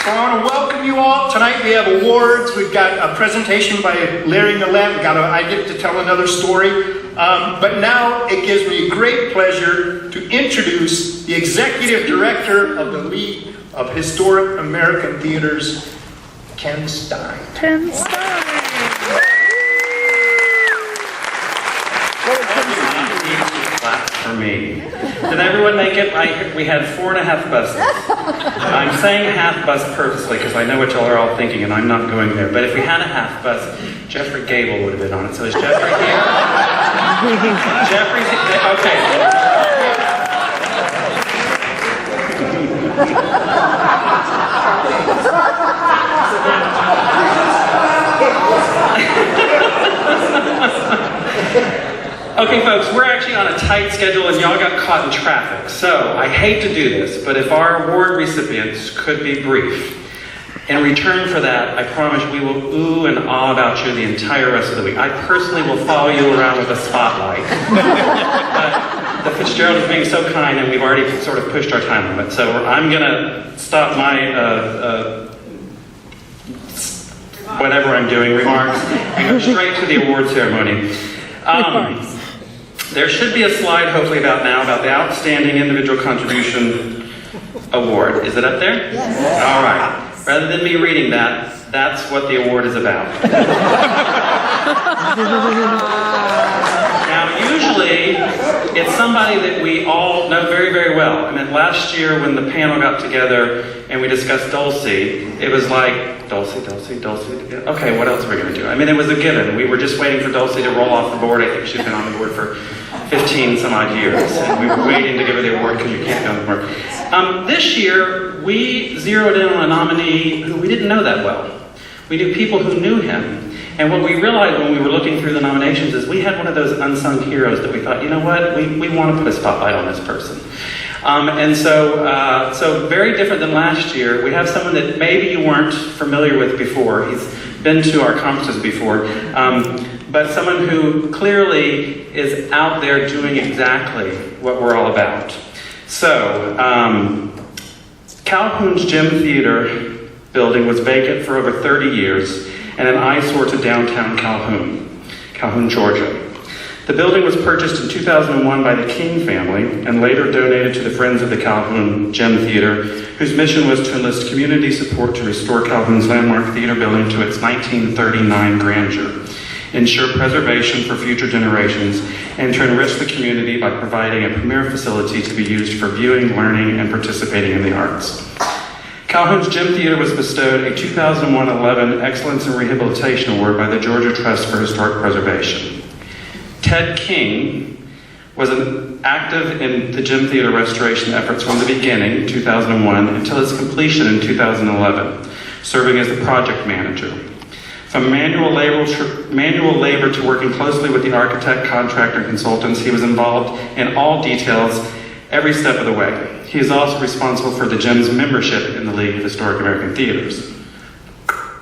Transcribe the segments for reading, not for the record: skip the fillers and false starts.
So I want to welcome you all. Tonight we have awards. We've got a presentation by Larry Millett. I get to tell another story. But now it gives me great pleasure to introduce the Executive Director of the League of Historic American Theaters, Ken Stein. Ken Stein. For me. Did everyone make it? We had 4.5 buses. I'm saying half bus purposely because I know what y'all are all thinking and I'm not going there. But if we had a half bus, Jeffrey Gable would have been on it. So is Jeffrey here? Jeffrey's okay. Okay, folks, we're actually on a tight schedule and y'all got caught in traffic. So, I hate to do this, but if our award recipients could be brief. In return for that, I promise we will ooh and ah about you the entire rest of the week. I personally will follow you around with a spotlight. But the Fitzgerald is being so kind and we've already sort of pushed our time limit. So I'm going to stop my whatever I'm doing, remarks, and go straight to the award ceremony. There should be a slide, hopefully about the Outstanding Individual Contribution Award. Is it up there? Yes. All right. Rather than me reading that, that's what the award is about. Now, usually, it's somebody that we all know very, very well. I mean, last year when the panel got together and we discussed Dulcie, it was like, Dulcie. Okay, what else are we going to do? I mean, it was a given. We were just waiting for Dulcie to roll off the board. I think she's been on the board for 15 some odd years. And we were waiting to give her the award because you can't be on the board. This year, we zeroed in on a nominee who we didn't know that well. We knew people who knew him. And what we realized when we were looking through the nominations is we had one of those unsung heroes that we thought, you know what, we want to put a spotlight on this person. So very different than last year. We have someone that maybe you weren't familiar with before. He's been to our conferences before. But someone who clearly is out there doing exactly what we're all about. So, Calhoun's Gym Theater building was vacant for over 30 years and an eyesore to downtown Calhoun, Georgia. The building was purchased in 2001 by the King family and later donated to the Friends of the Calhoun Gym Theater, whose mission was to enlist community support to restore Calhoun's landmark theater building to its 1939 grandeur, ensure preservation for future generations, and to enrich the community by providing a premier facility to be used for viewing, learning, and participating in the arts. Calhoun's Gym Theater was bestowed a 2001-11 Excellence in Rehabilitation Award by the Georgia Trust for Historic Preservation. Ted King was active in the Gym Theater restoration efforts from the beginning, 2001, until its completion in 2011, serving as the project manager. From manual labor to working closely with the architect, contractor, and consultants, he was involved in all details every step of the way. He is also responsible for the gym's membership in the League of Historic American Theaters.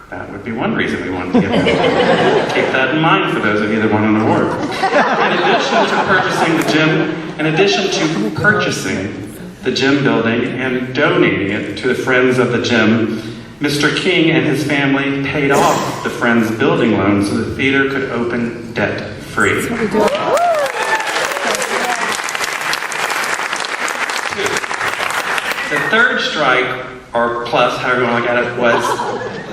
That would be one reason we wanted to give him. Keep that in mind for those of you that want an award. In addition to purchasing the gym building and donating it to the Friends of the Gym, Mr. King and his family paid off the Friends building loan so the theater could open debt-free. The third strike, or plus, however you want to look at it, was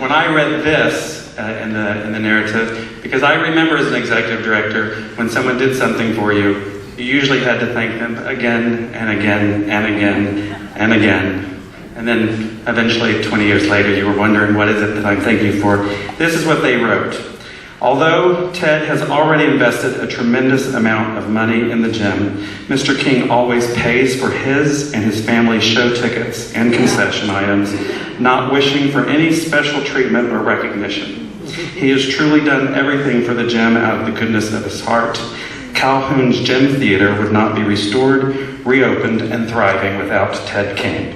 when I read this in the narrative, because I remember as an executive director, when someone did something for you, you usually had to thank them again and again and again and again. And then eventually, 20 years later, you were wondering, what is it that I'm thanking you for? This is what they wrote. Although Ted has already invested a tremendous amount of money in the gym, Mr. King always pays for his and his family's show tickets and concession items, not wishing for any special treatment or recognition. He has truly done everything for the gym out of the goodness of his heart. Calhoun's Gym Theater would not be restored, reopened, and thriving without Ted King.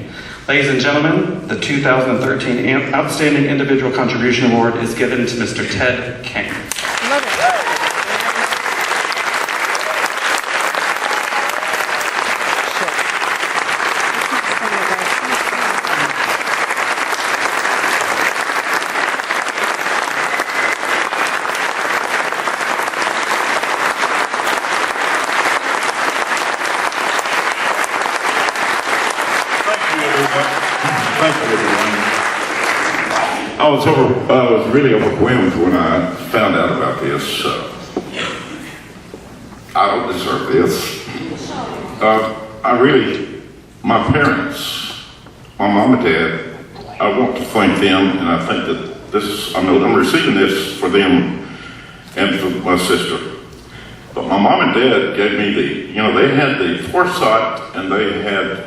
Ladies and gentlemen, the 2013 Outstanding Individual Contribution Award is given to Mr. Ted King. Love it. Thank you, everyone. I was really overwhelmed when I found out about this. I don't deserve this. My parents, my mom and dad, I want to thank them, and I think that I'm receiving this for them and for my sister. But my mom and dad gave me they had the foresight and they had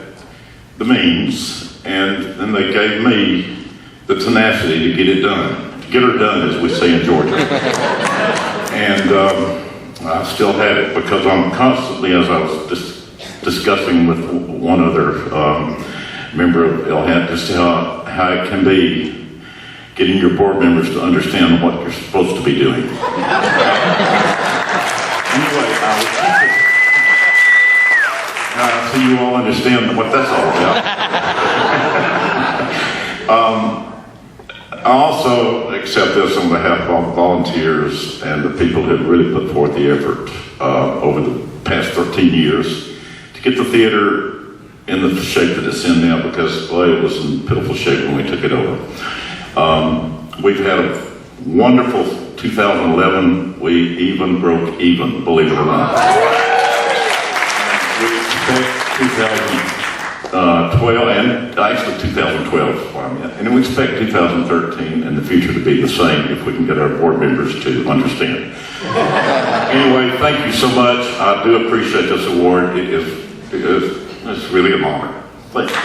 the means, and then they gave me the tenacity to get it done, to get her done, as we say in Georgia. And I still have it because I'm constantly, as I was discussing with one other member of LHAT, just how it can be getting your board members to understand what you're supposed to be doing. Anyway, so you all understand what that's all about. I also accept this on behalf of all the volunteers and the people who have really put forth the effort over the past 13 years to get the theater in the shape that it's in now, because, boy, it was in pitiful shape when we took it over. We've had a wonderful 2011. We even broke even, believe it or not. We expect 2012, and actually 2012, and we expect 2013 and the future to be the same if we can get our board members to understand. Anyway, thank you so much. I do appreciate this award. It's really an honor. Thank you.